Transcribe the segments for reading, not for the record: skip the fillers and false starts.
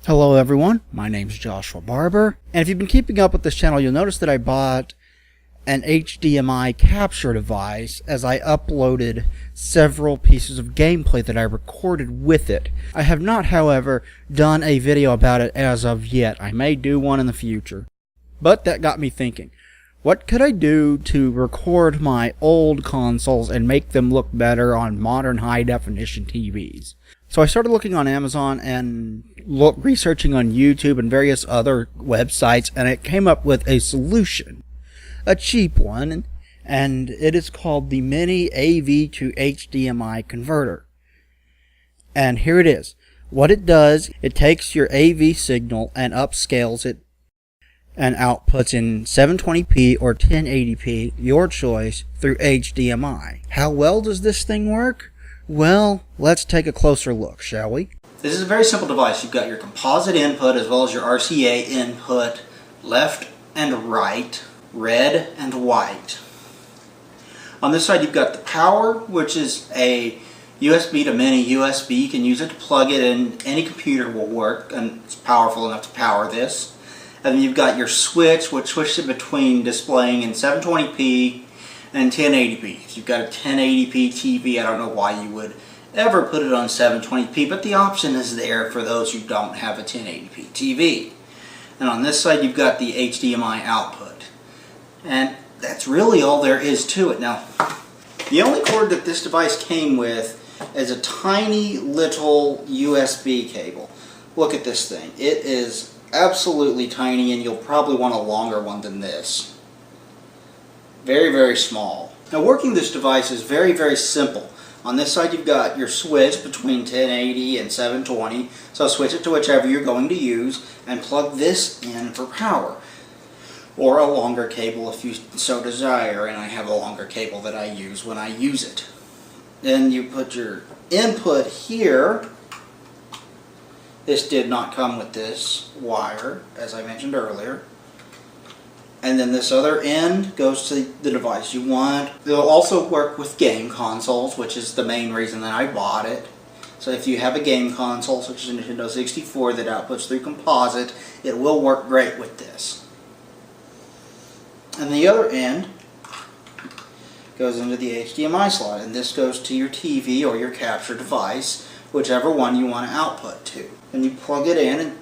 Hello everyone, my name is Joshua Barber, and if you've been keeping up with this channel, you'll notice that I bought an HDMI capture device as I uploaded several pieces of gameplay that I recorded with it. I have not, however, done a video about it as of yet. I may do one in the future. But that got me thinking, what could I do to record my old consoles and make them look better on modern high-definition TVs? So I started looking on Amazon and researching on YouTube and various other websites, and it came up with a solution. A cheap one, and it is called the Mini AV2HDMI converter. And here it is. What it does, it takes your AV signal and upscales it and outputs in 720p or 1080p, your choice, through HDMI. How well does this thing work? Well, let's take a closer look, shall we? This is a very simple device. You've got your composite input as well as your RCA input, left and right, red and white. On this side you've got the power, which is a USB to mini USB. You can use it to plug it in. Any computer will work, and it's powerful enough to power this. And then you've got your switch, which switches it between displaying in 720p and 1080p. If you've got a 1080p TV, I don't know why you would ever put it on 720p, but the option is there for those who don't have a 1080p TV. And on this side you've got the HDMI output. And that's really all there is to it. Now, the only cord that this device came with is a tiny little USB cable. Look at this thing. It is absolutely tiny, and you'll probably want a longer one than this. Very, very small. Now, working this device is very, very simple. On this side you've got your switch between 1080 and 720, so switch it to whichever you're going to use and plug this in for power. Or a longer cable if you so desire, and I have a longer cable that I use when I use it. Then you put your input here. This did not come with this wire, as I mentioned earlier. And then this other end goes to the device you want. It'll also work with game consoles, which is the main reason that I bought it. So if you have a game console, such as a Nintendo 64 that outputs through composite, it will work great with this. And the other end goes into the HDMI slot, and this goes to your TV or your capture device, whichever one you want to output to. And you plug it in, and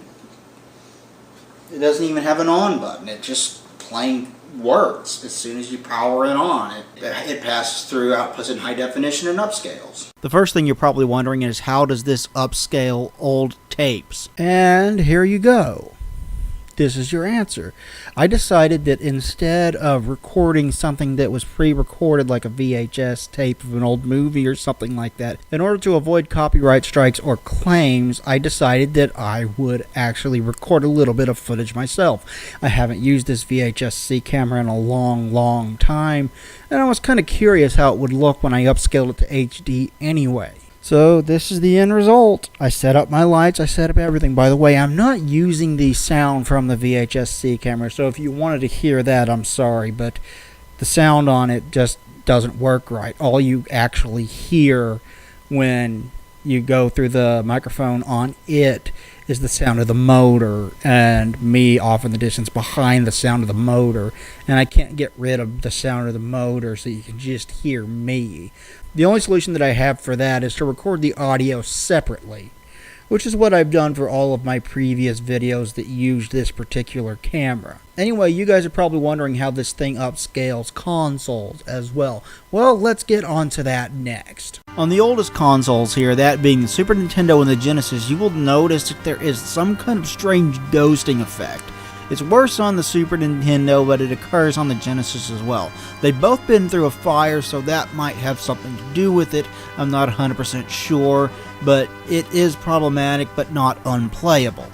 it doesn't even have an on button. It just plain works. As soon as you power it on, it passes through outputs in high definition and upscales. The first thing you're probably wondering is, how does this upscale old tapes? And here you go. This is your answer. I decided that instead of recording something that was pre-recorded like a VHS tape of an old movie or something like that, in order to avoid copyright strikes or claims, I decided that I would actually record a little bit of footage myself. I haven't used this VHS-C camera in a long time, and I was kind of curious how it would look when I upscaled it to HD anyway. So this is the end result. I set up my lights, I set up everything. By the way, I'm not using the sound from the VHS-C camera, so if you wanted to hear that, I'm sorry, but the sound on it just doesn't work right. All you actually hear when you go through the microphone on it is the sound of the motor, and me off in the distance behind the sound of the motor, and I can't get rid of the sound of the motor, so you can just hear me. The only solution that I have for that is to record the audio separately, which is what I've done for all of my previous videos that used this particular camera. Anyway, you guys are probably wondering how this thing upscales consoles as well. Well, let's get on to that next. On the oldest consoles here, that being the Super Nintendo and the Genesis, you will notice that there is some kind of strange ghosting effect. It's worse on the Super Nintendo, but it occurs on the Genesis as well. They've both been through a fire, so that might have something to do with it. I'm not 100% sure, but it is problematic, but not unplayable.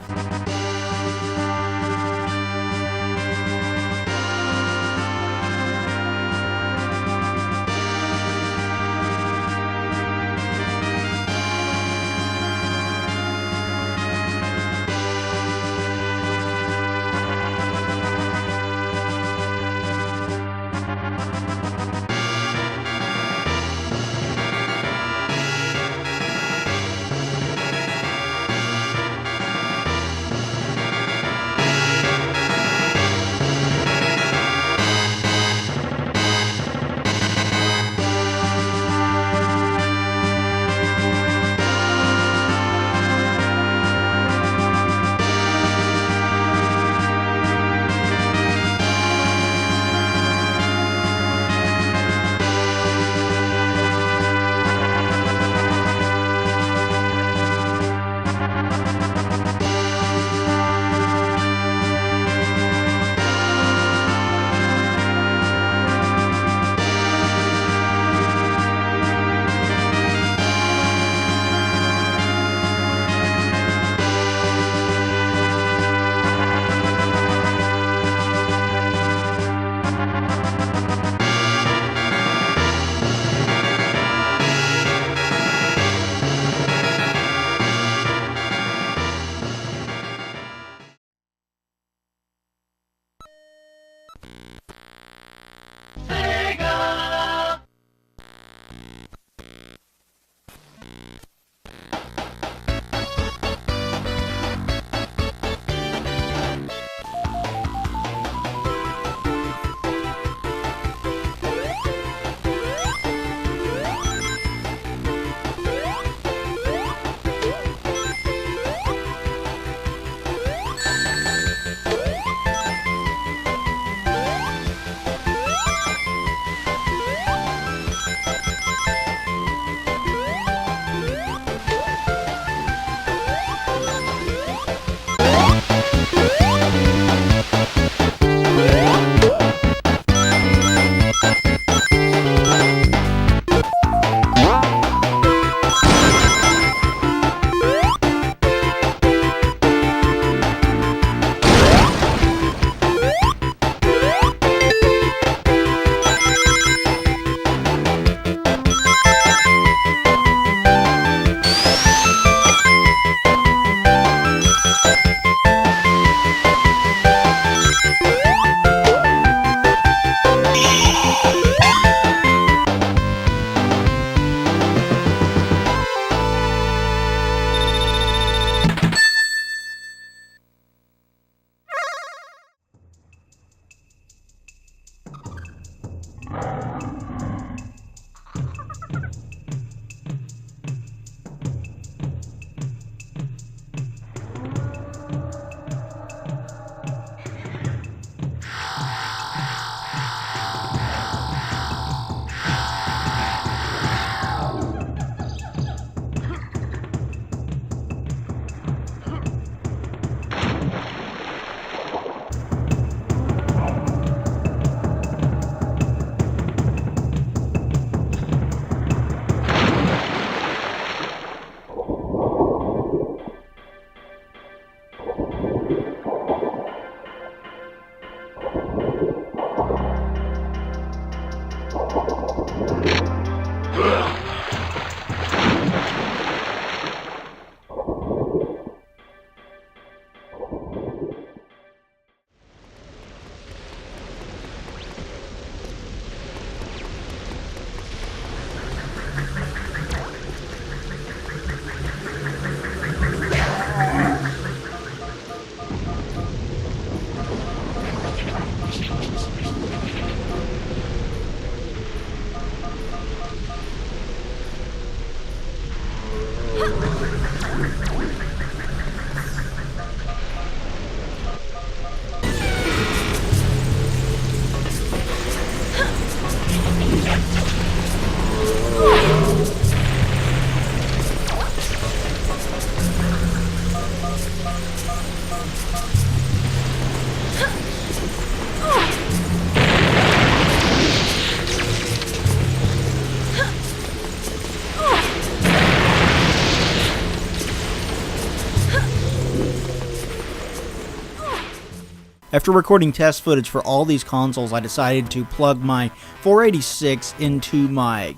After recording test footage for all these consoles, I decided to plug my 486 into my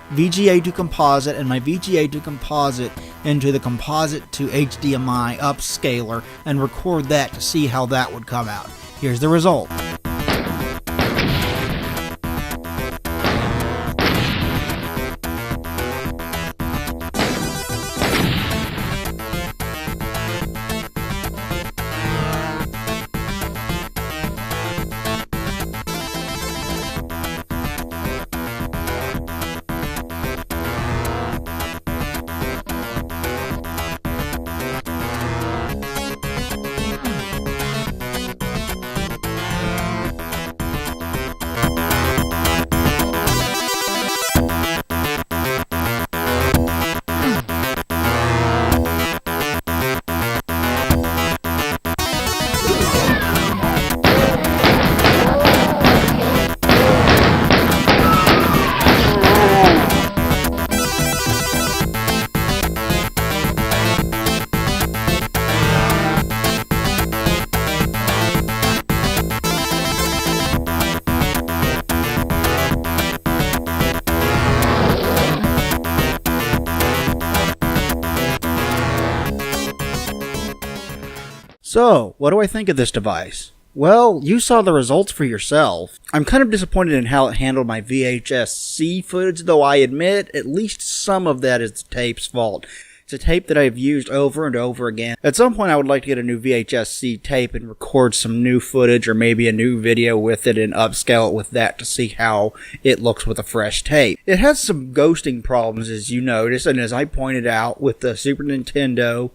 VGA to composite and my VGA to composite into the composite to HDMI Upscaler and record that to see how that would come out. Here's the result. So, what do I think of this device? Well, you saw the results for yourself. I'm kind of disappointed in how it handled my VHS-C footage, though I admit at least some of that is the tape's fault. It's a tape that I've used over and over again. At some point I would like to get a new VHS-C tape and record some new footage or maybe a new video with it and upscale it with that to see how it looks with a fresh tape. It has some ghosting problems, as you notice, and as I pointed out with the Super Nintendo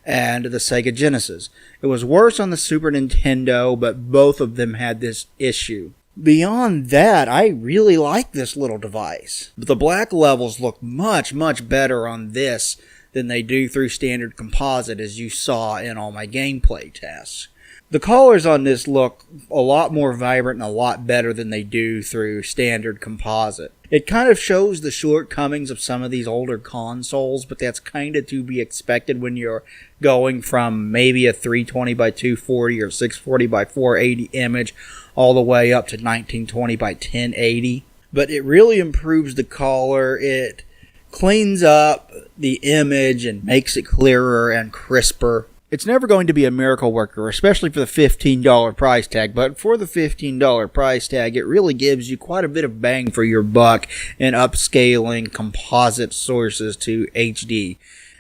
and the Sega Genesis. It was worse on the Super Nintendo, but both of them had this issue. Beyond that, I really like this little device. The black levels look much, much better on this than they do through standard composite, as you saw in all my gameplay tests. The colors on this look a lot more vibrant and a lot better than they do through standard composite. It kind of shows the shortcomings of some of these older consoles, but that's kind of to be expected when you're going from maybe a 320 by 240 or 640 by 480 image all the way up to 1920 by 1080. But it really improves the color. It cleans up the image and makes it clearer and crisper. It's never going to be a miracle worker, especially for the $15 price tag, but for the $15 price tag, it really gives you quite a bit of bang for your buck in upscaling composite sources to HD.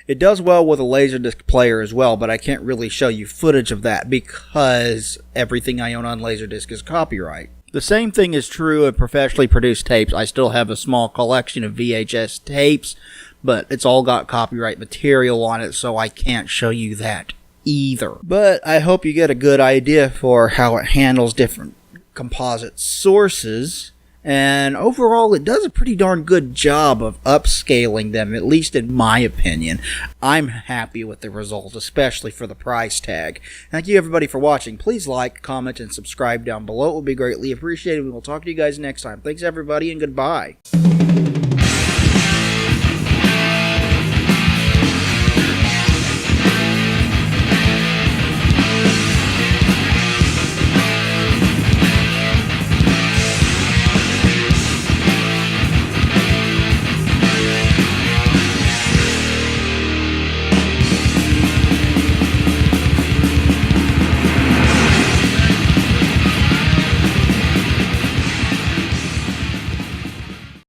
It does well with a Laserdisc player as well, but I can't really show you footage of that because everything I own on Laserdisc is copyright. The same thing is true of professionally produced tapes. I still have a small collection of VHS tapes, but it's all got copyright material on it, so I can't show you that either. But I hope you get a good idea for how it handles different composite sources, and overall it does a pretty darn good job of upscaling them, at least in my opinion. I'm happy with the result, especially for the price tag. Thank you everybody for watching. Please like, comment, and subscribe down below. It would be greatly appreciated. We will talk to you guys next time. Thanks everybody, and goodbye.